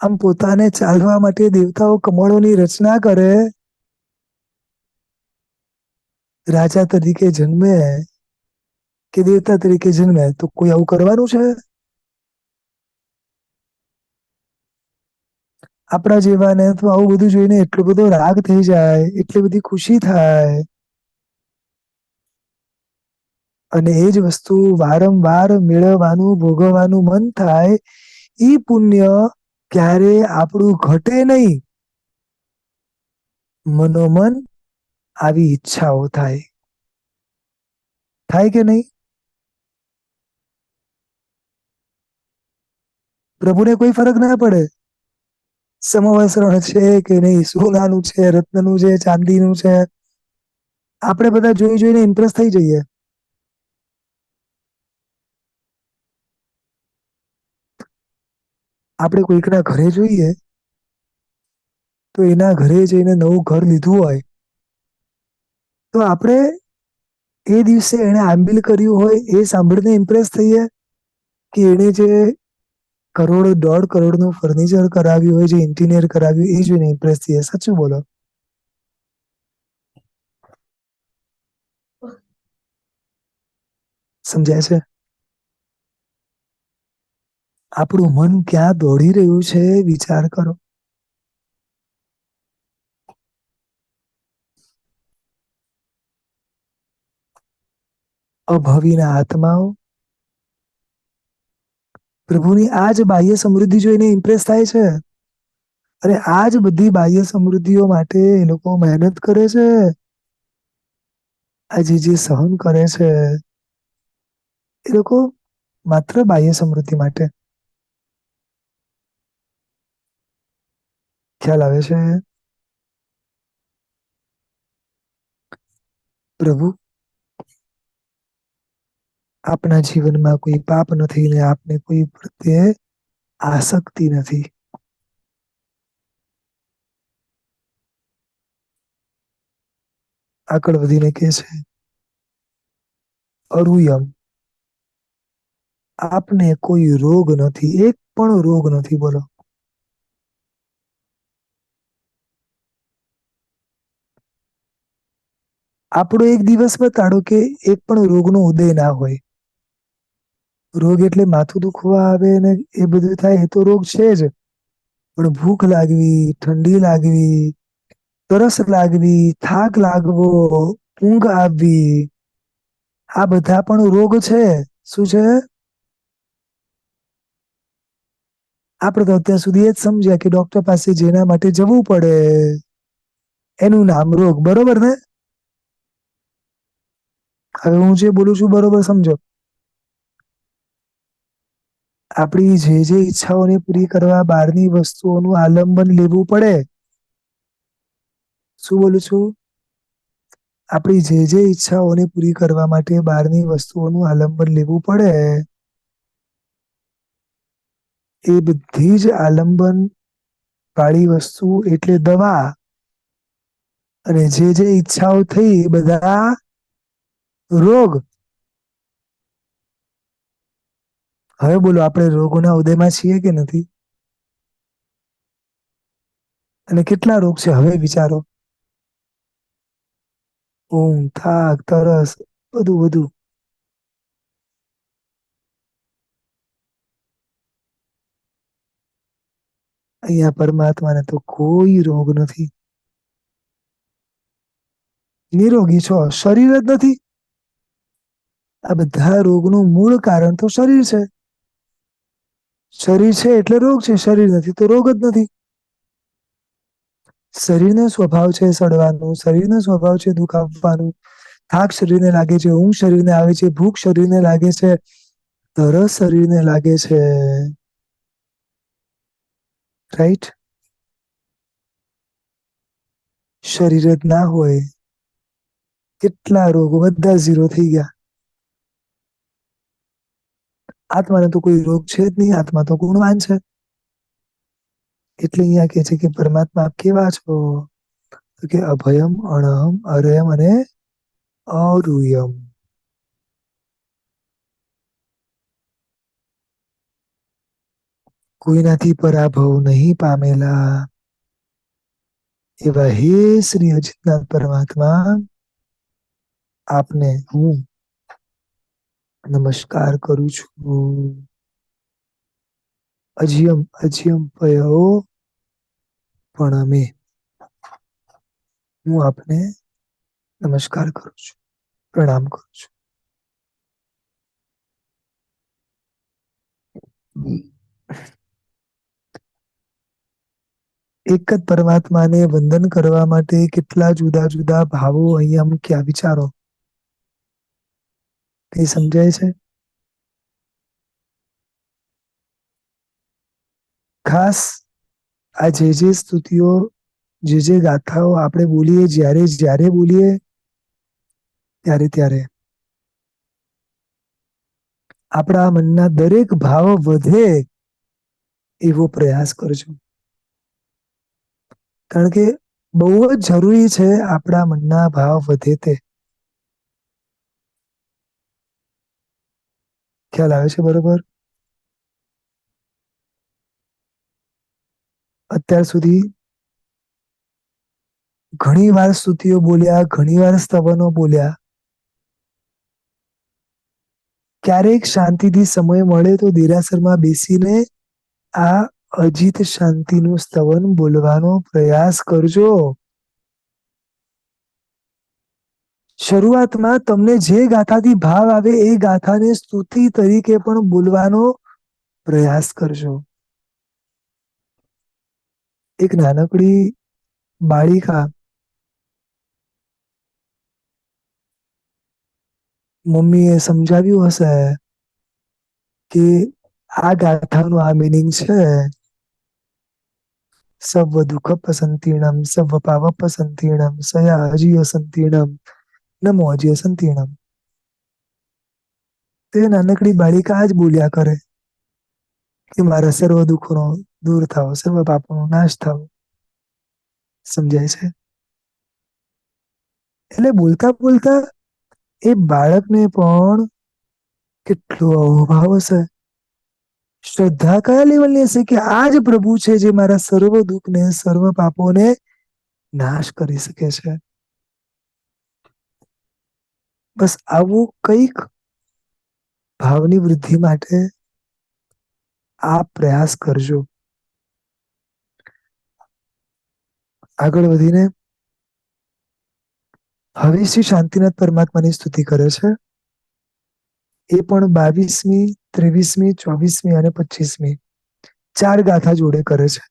આમ પોતાને ચાલવા માટે દેવતાઓ કમળોની રચના કરે, રાજા તરીકે જન્મે કે દેવતા તરીકે જન્મે તો કોઈ આવું કરવાનું છે? આપણા જેવાને તો આવું બધું જોઈને એટલો બધો રાગ થઈ જાય, એટલી બધી ખુશી થાય. અને એ જ વસ્તુ વારંવાર મેળવવાનું, ભોગવવાનું મન થાય. ઈ પુણ્ય ક્યારે આપણું ઘટે નહીં. મનોમન આવી ઈચ્છાઓ થાય. થાય કે નહીં? પ્રભુને કોઈ ફરક ના પડે સમવસ્ત્ર છે કે નહીં, સોનાનું છે, રત્નનું છે, ચાંદીનું છે. આપણે બધા જોઈ જોઈને ઇમ્પ્રેસ થઈ જઈએ. આપણે કોઈકના ઘરે જોઈએ તો એના ઘરે જઈને નવું ઘર લીધું હોય તો આપણે એ દિવસે એને આંબિલ કર્યું હોય એ સાંભળીને ઇમ્પ્રેસ થઈએ, કે એને જે કરોડ 1.5 કરોડ નું ફર્નિચર કરાવ્યું હોય, જે ઇન્ટિરિયર કરાવ્યું, એ જોઈને ઇમ્પ્રેસ થઈએ. સાચું બોલો? સમજાય છે? આપણું મન ક્યાં દોડી રહ્યું છે વિચાર કરો. અભાવીના આત્માઓ પ્રભુની આ જ બાહ્ય સમૃદ્ધિ જોઈને ઇમ્પ્રેસ થાય છે. અને આ જ બધી બાહ્ય સમૃદ્ધિઓ માટે એ લોકો મહેનત કરે છે. આજે જે સહન કરે છે એ લોકો માત્ર બાહ્ય સમૃદ્ધિ માટે. ખ્યાલ આવે છે? પ્રભુ આપના જીવનમાં કોઈ પાપ નથી ને આપને કોઈ પ્રત્યે આસક્તિ નથી. આગળ વધીને કહે છે, અરુયમ આપને કોઈ રોગ નથી, એક પણ રોગ નથી. બોલો, આપણો એક દિવસ બતાડો કે એક પણ રોગનો ઉદય ના હોય. રોગ એટલે માથું દુખવા આવે ને એ બધું થાય, એ તો રોગ છે જ. પણ ભૂખ લાગવી, ઠંડી લાગવી, તરસ લાગવી, થાક લાગવો, ઊંઘ આવવી, આ બધા પણ રોગ છે. શું છે? આપણે તો અત્યાર સુધી એ જ સમજ્યા કે ડોક્ટર પાસે જેના માટે જવું પડે એનું નામ રોગ. બરોબર ને? હવે હું જે બોલું છું બરોબર સમજો. આપણી જે ઈચ્છાઓને પૂરી કરવા બહારની વસ્તુઓનું આલંબન લેવું પડે. શું બોલું છું? આપણી જે ઈચ્છાઓને પૂરી કરવા માટે બહારની વસ્તુઓનું આલંબન લેવું પડે, એ બધી જ આલંબન વાળી વસ્તુ એટલે દવા. અને જે ઈચ્છાઓ થઈ એ બધા રોગ. હવે બોલો, આપણે રોગોના ઉદયમાં છીએ કે નથી? અને કેટલા રોગ છે હવે વિચારો. ઊંઘ, થાક, તરસ, બધું બધું. અહીંયા પરમાત્માને તો કોઈ રોગ નથી. નિરોગી છો, શરીર જ નથી. આ બધા રોગનું મૂળ કારણ તો શરીર છે. શરીર છે એટલે રોગ છે, શરીર નથી તો રોગ જ નથી. શરીરનો સ્વભાવ છે સડવાનું, શરીરનો સ્વભાવ છે દુઃખ આપવાનું, થાક શરીરને લાગે છે, ઊંઘ શરીરને આવે છે, ભૂખ શરીરને લાગે છે, તરસ શરીરને લાગે છે. રાઈટ? શરીર જ ના હોય, કેટલા રોગો બધા ઝીરો થઈ ગયા. આત્માને તો કોઈ રોગ છે જ નહીં, આત્મા તો ગુણવાન છે. એટલે અહીંયા કે છે કે પરમાત્મા આપ કેવા છો? તો કે અભયમ, અણહમ, અરયમ અને અરુયમ. કોઈનાથી પરાભવ નહીં પામેલા એવા હે શ્રી અચિતનાથ પરમાત્મા, આપને હું નમસ્કાર કરું છું. અજ્યમ અજ્યમ પયો પ્રણમે. હું આપને નમસ્કાર કરું છું, પ્રણામ કરું છું. એક જ પરમાત્માને વંદન કરવા માટે કેટલા જુદા જુદા ભાવો અહીંયા મૂક્યા, વિચારો. કઈ સમજાય છે? ખાસ આ જે સ્તુતિઓ, જે ગાથાઓ આપણે બોલીએ, જ્યારે બોલીએ ત્યારે આપણા મનના દરેક ભાવ વધે એવો પ્રયાસ કરજો. કારણ કે બહુ જ જરૂરી છે આપણા મનના ભાવ વધે તે. ખ્યાલ આવે છે બરોબર? અત્યાર સુધી ઘણી વાર સ્તુતિઓ બોલ્યા, ઘણી વાર સ્તવનો બોલ્યા. ક્યારેક શાંતિથી સમય મળે તો દેરાસરમાં બેસીને આ અજીત શાંતિનું સ્તવન બોલવાનો પ્રયાસ કરજો. શરૂઆતમાં તમને જે ગાથાથી ભાવ આવે એ ગાથાને સ્તુતિ તરીકે પણ બોલવાનો પ્રયાસ કરજો. એક નાનકડી બાળિકા મમ્મીએ સમજાવ્યું હશે કે આ ગાથાનું આ મિનિંગ છે, સવ દુઃખ સંતીર્ણમ, સવ પાવપ સંતીર્ણમ, સયા અજીય સંતીર્ણમ, નમો અજીય સંતીર્ણમ. તે નાનકડી બાળિકા જ બોલ્યા કરે કે મારા સર્વ દુઃખોનો દૂર થાવ, સર્વ પાપોનો નાશ થાવ. સમજાય છે? એટલે બોલતા બોલતા એ બાળકને પણ કેટલો અહોભાવ હશે, શ્રદ્ધા કયા લેવલની હશે કે આ જ પ્રભુ છે જે મારા સર્વ દુઃખને, સર્વ પાપોને નાશ કરી શકે છે. બસ આવું કંઈક ભાવની વૃદ્ધિ માટે આપ પ્રયાસ કરજો. આગળ વધીને હવે શ્રી શાંતિનાથ પરમાત્માની સ્તુતિ કરે છે. એ પણ 22મી, 23મી, 24મી અને 25મી 4 ગાથા જોડે કરે છે.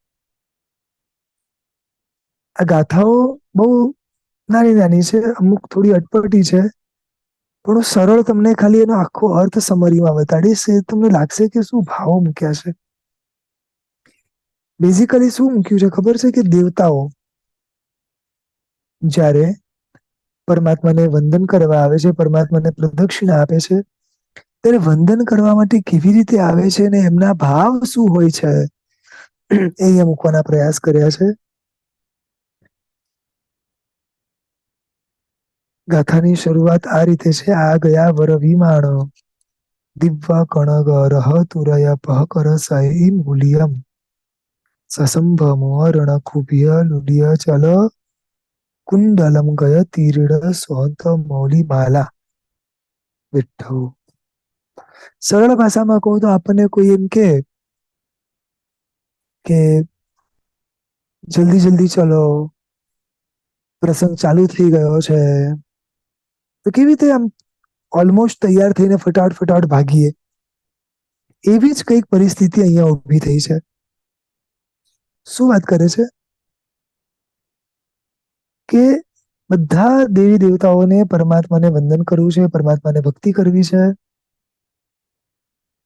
આ ગાથાઓ બહુ નાની નાની છે, અમુક થોડી અટપટી છે, પણ હું સરળ તમને ખાલી એનો આખો અર્થ સમરીમાં બતાડીશ. તમને લાગશે કે શું ભાવો મૂક્યા છે. બેઝિકલી શું મૂક્યું છે ખબર છે? કે દેવતાઓ જ્યારે પરમાત્માને વંદન કરવા આવે છે, પરમાત્માને પ્રદક્ષિણા આપે છે, ત્યારે વંદન કરવા માટે કેવી રીતે આવે છે ને એમના ભાવ શું હોય છે એ અહીંયા મૂકવાના પ્રયાસ કર્યા છે. ગાથાની શરૂઆત આ રીતે છે. આ ગયા વર વિમાણ દિવ્ય કણગ રહ તુરય પહકર સહી મૂલ્યમ સસંભ મોહરણ ખુભ્ય લુલિય ચલ કુંડલમ ગય તીર્ડ સ્વંત મૌલી માલા. વિઠ્ઠલ. સરળ ભાષામાં કહું તો આપણને કોઈ એમ કે જલ્દી જલ્દી ચલો, પ્રસંગ ચાલુ થઈ ગયો છે, તો કેવી રીતે આમ ઓલમોસ્ટ તૈયાર થઈને ફટાફટ ફટાફટ ભાગીએ, એવી જ કંઈક પરિસ્થિતિ અહીંયા ઊભી થઈ છે. શું વાત કરે છે? કે બધા દેવી દેવતાઓને પરમાત્માને વંદન કરવું છે, પરમાત્માને ભક્તિ કરવી છે,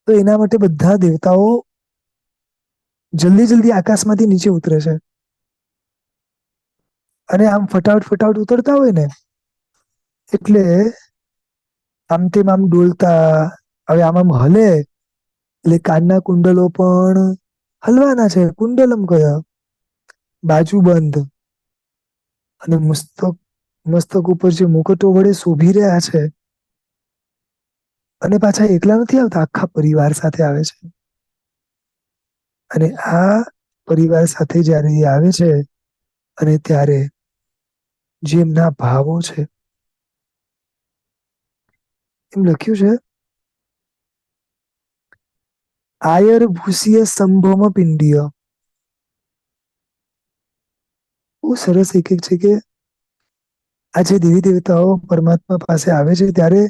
તો એના માટે બધા દેવતાઓ જલ્દી જલ્દી આકાશમાંથી નીચે ઉતરે છે. અને આમ ફટાફટ ફટાફટ ઉતરતા હોય ને એટલે આમ તેમ આમ ડોલતા, હવે આમ હલે એટલે કાનના કુંડલો પણ હલવાના છે. કુંડલમ કયા બાજુ બંધ, અને મસ્તક ઉપર જે મુકટો વડે શોભી રહ્યા છે, અને પાછા એકલા નથી આવતા, આખા પરિવાર સાથે આવે છે. અને આ પરિવાર સાથે જયારે એ આવે છે, અને ત્યારે જે એમના ભાવો છે, એમ લખ્યું છે, આયર ભૂષિય સંભોમ પિંડીય. બહુ સરસ એક છે કે આ જે દેવી દેવતાઓ પરમાત્મા પાસે આવે છે, ત્યારે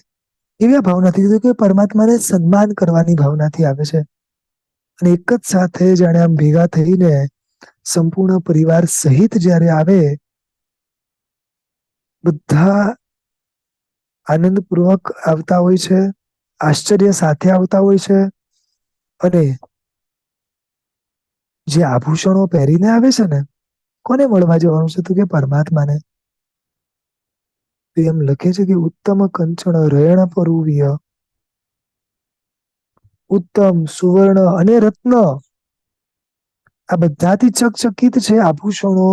એવી ભાવનાથી કીધું કે પરમાત્માને સન્માન કરવાની ભાવનાથી આવે છે. અને એક જ સાથે જાણે આમ ભેગા થઈને સંપૂર્ણ પરિવાર સહિત જ્યારે આવે, બધા આનંદપૂર્વક આવતા હોય છે, આશ્ચર્ય સાથે આવતા હોય છે, અને જે આભૂષણો પહેરીને આવે છે ને, કોને મળવા જવાનું છે? તો કે પરમાત્માને. એમ લખે છે કે ઉત્તમ કંચન રયણ પરવીય, ઉત્તમ સુવર્ણ અને રત્ન, આ બધાથી ચકચકિત છે આભૂષણો,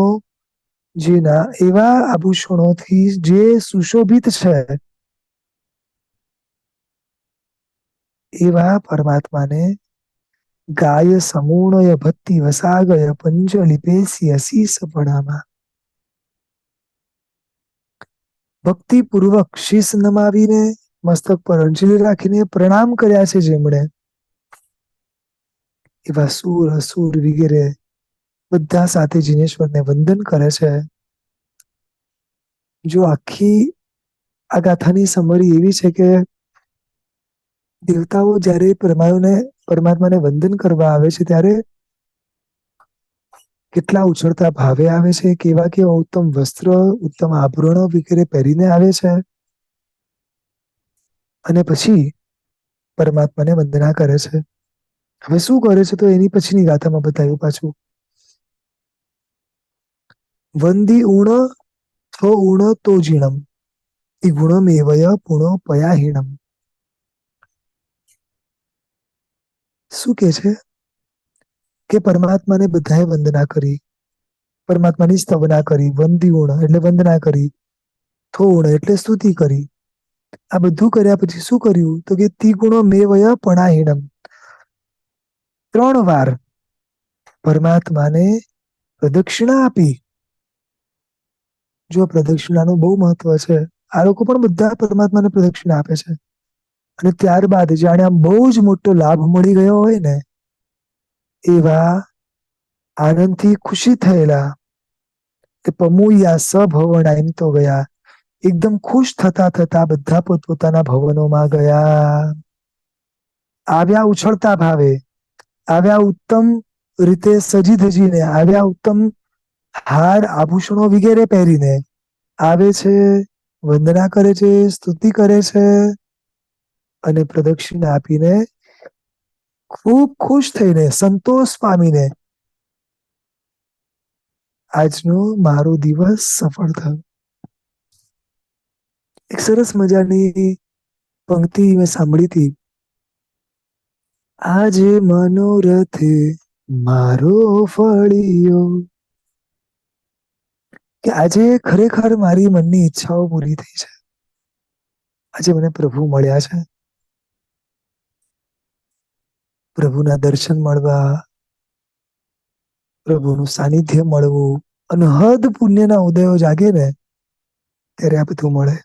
જેના એવા આભૂષણોથી જે સુશોભિત છે, એવા પરમાત્માને ગાય સમૂણય ભક્તિ વસાગય પંચલિ પેશી શીસ પડામાં, ભક્તિપૂર્વક શીશ નમાવીને, મસ્તક પર અંજલિ રાખીને પ્રણામ કર્યા છે જેમણે, એવા સુર અસુર વગેરે બધા સાથે જીનેશ્વરને વંદન કરે છે. જો આખી આ ગાથાની સમરી એવી છે કે દેવતાઓ જયારે પરમાત્માને વંદન કરવા આવે છે, ત્યારે કેટલા ઉછળતા ભાવે આવે છે, કેવા કેવા ઉત્તમ વસ્ત્ર, ઉત્તમ આભૂરણો વગેરે પહેરીને આવે છે, અને પછી પરમાત્માને વંદના કરે છે. હવે શું કરે છે? તો એની પછીની ગાથામાં બતાવ્યું પાછું, વંદી ઉણ થો ઉણ તો જીણમ એ ગુણમેવય પુણો પયાહીણમ. શું કે છે કે પરમાત્માને બધાએ વંદના કરી, પરમાત્માની સ્તવના કરી, વંદીઓણ એટલે વંદના કરી, થોણ એટલે સ્તુતિ કરી. આ બધું કર્યા પછી શું કર્યું? તો કે તિગુણો મેવય પણાહીણમ, 3 વાર પરમાત્માને પ્રદક્ષિણા આપી. જો પ્રદક્ષિણાનું બહુ મહત્વ છે. આ લોકો પણ બધા પરમાત્માને પ્રદક્ષિણા આપે છે. અને ત્યારબાદ જાણે આમ બહુ જ મોટો લાભ મળી ગયો હોય ને, એવા આનંદથી ખુશી થયેલા તે પમુયા સભવના એમ તો ગયા, એકદમ ખુશ થતા થતા બધા પોતપોતાના ભવનોમાં ગયા. આવ્યા ઉછળતા ભાવે, આવ્યા ઉત્તમ રીતે સજી ધજીને, આવ્યા ઉત્તમ હાર આભૂષણો વગેરે પહેરીને આવે છે, વંદના કરે છે, સ્તુતિ કરે છે, અને પ્રદક્ષિણા આપીને ખૂબ ખુશ થઈને, સંતોષ પામીને આજનો મારો દિવસ સફળ થયો. એક સરસ મજાની પંક્તિ મેં સાંભળી હતી, આજે મનોરથે મારો ફળિયો, કે આજે ખરેખર મારી મનની ઈચ્છાઓ પૂરી થઈ છે. આજે મને પ્રભુ મળ્યા છે. પ્રભુના દર્શન મળવા, પ્રભુનું સાનિધ્ય મળવું, અનહદ પુણ્યના ઉદયો જાગે ને ત્યારે આ બધું મળે.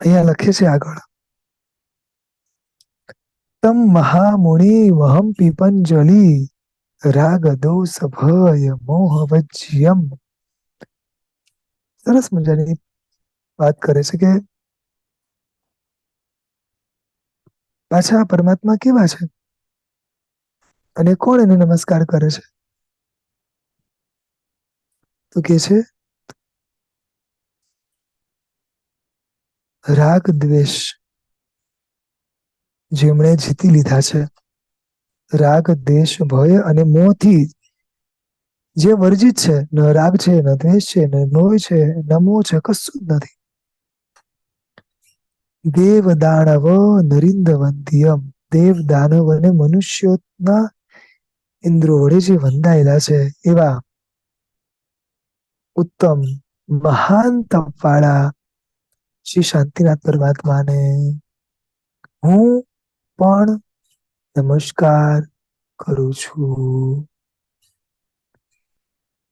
અહીંયા લખે છે આગળ, તમ મહામુનિ વહમ પીપંજલિ રાગ દોષ ભય મોહ વજ્યમ. સરસ મજાની વાત કરે છે કે પાછા પરમાત્મા કેવા છે અને કોણ એને નમસ્કાર કરે છે? તો કે છે રાગ દ્વેષ જેમણે જીતી લીધા છે, રાગ દ્વેષ ભય અને મોહથી જે વર્જિત છે, ન રાગ છે, ન દ્વેષ છે, ન મોહ છે, ન મોહ છે, કશું જ નથી. દેવ દાનવ નરિંદવંતિયમ, દેવ દાનવ અને મનુષ્યોના ઇન્દ્રો વડે જે વંદાયેલા છે એવા ઉત્તમ મહાન તપવાળા શ્રી શાંતિનાથ પરમાત્માને હું પણ નમસ્કાર કરું છું.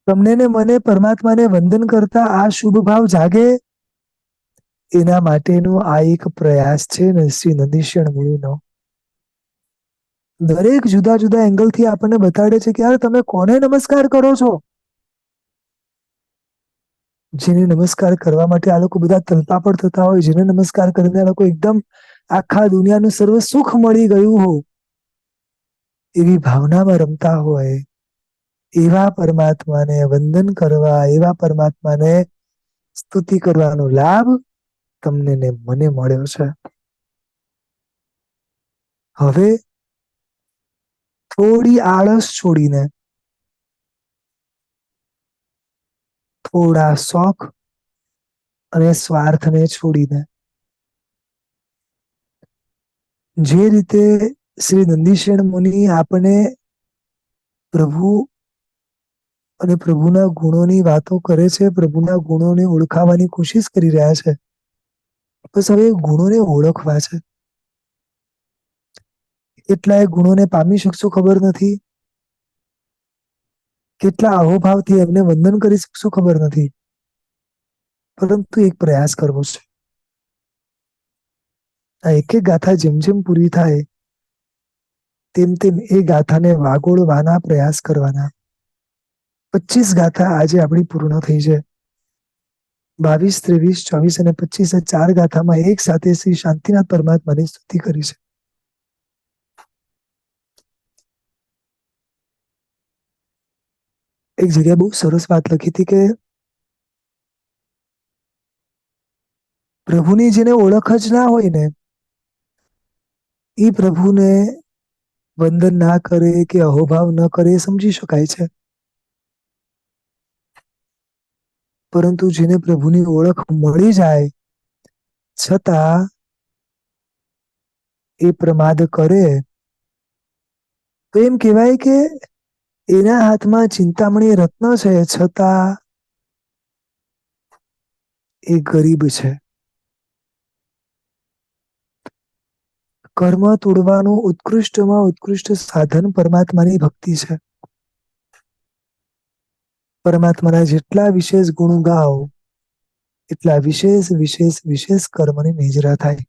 તમને ને મને પરમાત્માને વંદન કરતા આ શુભ ભાવ જાગે, એના માટેનો આ એક પ્રયાસ છે ને શ્રી નંદીશણ મુનિનો. દરેક જુદા જુદા એંગલથી આપણને બતાડે છે કે યાર તમે કોને નમસ્કાર કરો છો. જેને નમસ્કાર કરવા માટે આ લોકો બધા તલપાપડ થતા હોય, જેને નમસ્કાર કરીને આ લોકો એકદમ આખા દુનિયાનું સર્વ સુખ મળી ગયું હોય એવી ભાવનામાં રમતા હોય, એવા પરમાત્માને વંદન કરવા, એવા પરમાત્માને સ્તુતિ કરવાનો લાભ તમને ને મને મળ્યો છે. હવે થોડી આળસ છોડીને, થોડા શોખ અને સ્વાર્થને છોડીને જે રીતે શ્રી નંદીશેણ મુનિ આપણે પ્રભુ અને પ્રભુના ગુણોની વાતો કરે છે, પ્રભુના ગુણોને ઓળખાવાની કોશિશ કરી રહ્યા છે. બસ હવે ગુણોને ઓળખવા છે. કેટલાય ગુણોને પામી શકશો ખબર નથી. કેટલા અહોભાવથી એમને વંદન કરી શકશો ખબર નથી. પરંતુ એક પ્રયાસ કરવો છે. આ એક એક ગાથા જેમ જેમ પૂરી થાય તેમ તેમ એ ગાથાને વાગોળવાના પ્રયાસ કરવાના. 25 ગાથા આજે આપણી પૂર્ણ થઈ છે. 22, 23, 24 અને 25 ચાર ગાથામાં એક સાથે શ્રી શાંતિનાથ પરમાત્માની સ્તુતિ કરી છે. એક જગ્યાએ બહુ સરસ વાત લખી હતી કે પ્રભુની જેને ઓળખ જ ના હોય ને એ પ્રભુને વંદન ના કરે કે અહોભાવ ન કરે એ સમજી શકાય છે. પરંતુ જેને પ્રભુની ઓળખ મળી જાય છતાં એ પ્રમાદ કરે તો એમ કહેવાય કે એના હાથમાં ચિંતામણી રત્ન છે, છતાં એ ગરીબ છે. કર્મ તોડવાનું ઉત્કૃષ્ટમાં ઉત્કૃષ્ટ સાધન પરમાત્માની ભક્તિ છે. પરમાત્માના જેટલા વિશેષ ગુણ ગાઓ એટલા વિશેષ વિશેષ વિશેષ કર્મની નિજરા થાય.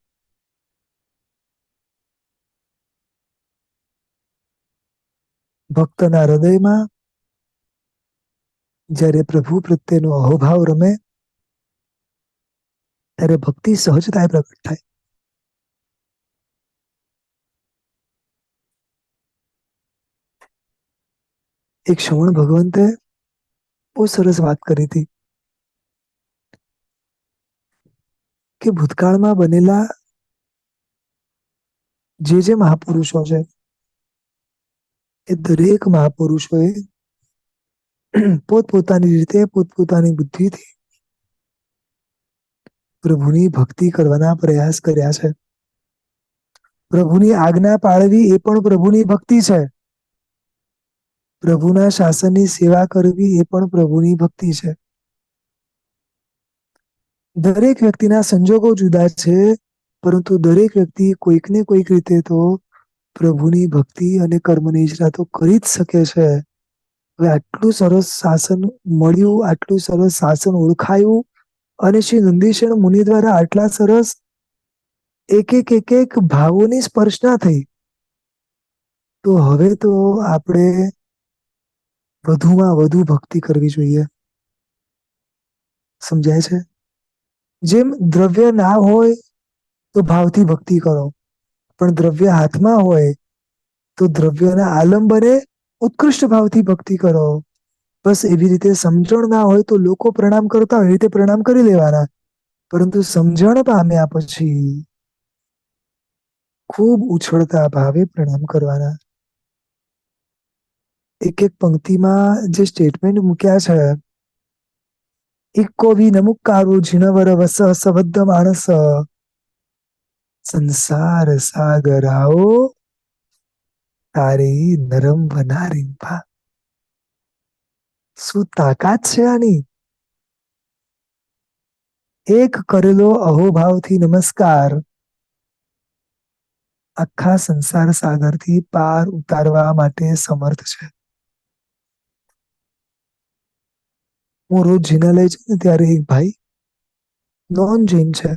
ભક્તના હૃદયમાં જ્યારે પ્રભુ પ્રત્યેનો અહોભાવ રમે ત્યારે ભક્તિ સહજતાએ પ્રગટ થાય. એક શ્રવણ ભગવંતે બહુ સરસ વાત કરી હતી કે ભૂતકાળમાં બનેલા જે મહાપુરુષો છે એ દરેક મહાપુરુષોએ પોતપોતાની રીતે પોતપોતાની બુદ્ધિથી પ્રભુની ભક્તિ કરવાના પ્રયાસ કર્યા છે. પ્રભુની આજ્ઞા પાળવી એ પણ પ્રભુની ભક્તિ છે. પ્રભુના શાસનની સેવા કરવી એ પણ પ્રભુની ભક્તિ છે. દરેક વ્યક્તિના સંજોગો જુદા છે, પરંતુ દરેક વ્યક્તિ કોઈક ને કોઈક રીતે તો પ્રભુની ભક્તિ અને કર્મની ઈજરા તો કરી જ શકે છે. હવે આટલું સરસ શાસન મળ્યું, આટલું સરસ શાસન ઓળખાયું અને શ્રી નંદીશણ મુનિ દ્વારા આટલા સરસ એક ભાવોની સ્પર્શના થઈ. તો હવે તો આપણે વધુમાં વધુ ભક્તિ કરવી જોઈએ. સમજાય છે? જેમ દ્રવ્ય ના હોય તો ભાવથી ભક્તિ કરો, પણ દ્રવ્ય હાથમાં હોય તો દ્રવ્યના આલંબને ઉત્કૃષ્ટ ભાવથી ભક્તિ કરો. બસ એવી રીતે સમજણ ના હોય તો લોકો પ્રણામ કરતા હોય એ રીતે પ્રણામ કરી લેવાના, પરંતુ સમજણ પામ્યા પછી ખૂબ ઉછળતા ભાવે પ્રણામ કરવાના. એક એક પંક્તિમાં જે સ્ટેટમેન્ટ મૂક્યા છે, ઇક્કો વિનમુક્કારો જીણવર વસ સબદ્ધ માણસ સંસાર સાગર આવો તારે નરમ બનારી ભા. શું તાકાત છે આની! એક કરેલો અહોભાવથી નમસ્કાર આખા સંસાર સાગરથી પાર ઉતારવા માટે સમર્થ છે. હું રોજ જિનાલય છે ને ત્યારે એક ભાઈ નોન જૈન છે,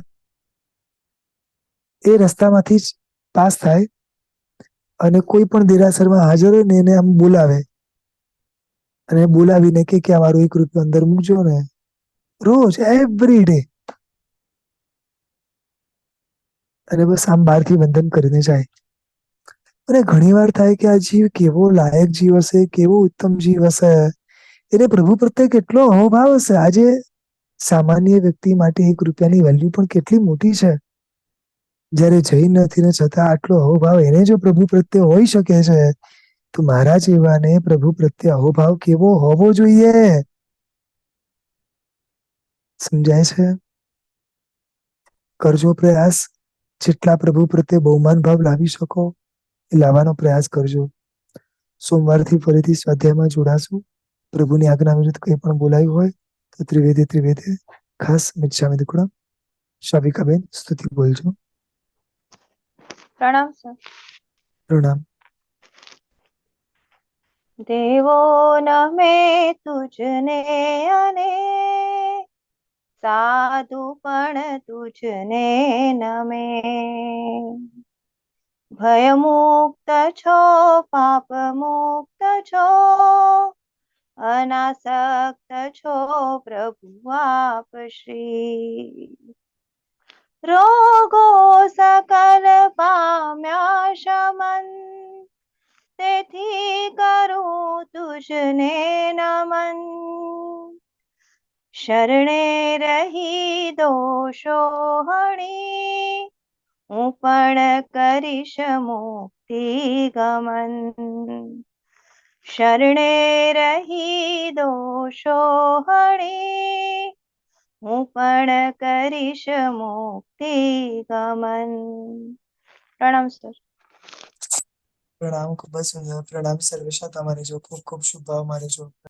એ રસ્તામાંથી જ પાસ થાય અને કોઈ પણ દેરાસરમાં હાજર હોય ને એને આમ બોલાવે અને બોલાવીને કે આ મારું 1 રૂપિયો અંદર મૂકજો ને, રોજ એવરી ડે. અને બસ આમ બહારથી વંદન કરીને જાય. અને ઘણી વાર થાય કે આ જીવ કેવો લાયક જીવ હશે, કેવો ઉત્તમ જીવ હશે, એને પ્રભુ પ્રત્યે કેટલો અહોભાવ હશે. આજે સામાન્ય વ્યક્તિ માટે 1 રૂપિયાની વેલ્યુ પણ કેટલી મોટી છે. જયારે જઈ નથી ને છતાં આટલો અહોભાવ એને જો પ્રભુ પ્રત્યે હોઈ શકે છે, તો મારા જેવાને પ્રભુ પ્રત્યે અહોભાવ કેવો હોવો જોઈએ! સમજાય છે? કરજો પ્રયાસ. જેટલા પ્રભુ પ્રત્યે બહુમાન ભાવ લાવી શકો એ લાવવાનો પ્રયાસ કરજો. સોમવારથી ફરીથી સ્વાધ્યાયમાં જોડાશું. પ્રભુની આજ્ઞા વિરુદ્ધ કંઈ પણ બોલાયું હોય તો ત્રિવેદે ખાસ મિચ્છામિ દુક્કડમ. શાવિકાબેન સ્તુતિ બોલજો. પ્રણામ સર. પ્રણામ. દેવો નમે તુજને અને સાધુ પણ તુજને નમે. ભય મુક્ત છો, પાપ મુક્ત છો, અનાસક્ત છો પ્રભુ આપ શ્રી. રોગો સકલ પામ્યા શમન, તેથી કરું તુજને નમન. શરણે રહી દોષો હણી, હું પણ કરીશ મુક્તિ ગમન. શરણે રહી દોષો હણી, હું પણ કરીશ મુક્તિ ગમન. પ્રણામ સર. પ્રણામ. ખૂબ જ સુંદર. પ્રણામ સર્વેશા. તમારે જો ખૂબ ખૂબ શુભ ભાવ મારે જો.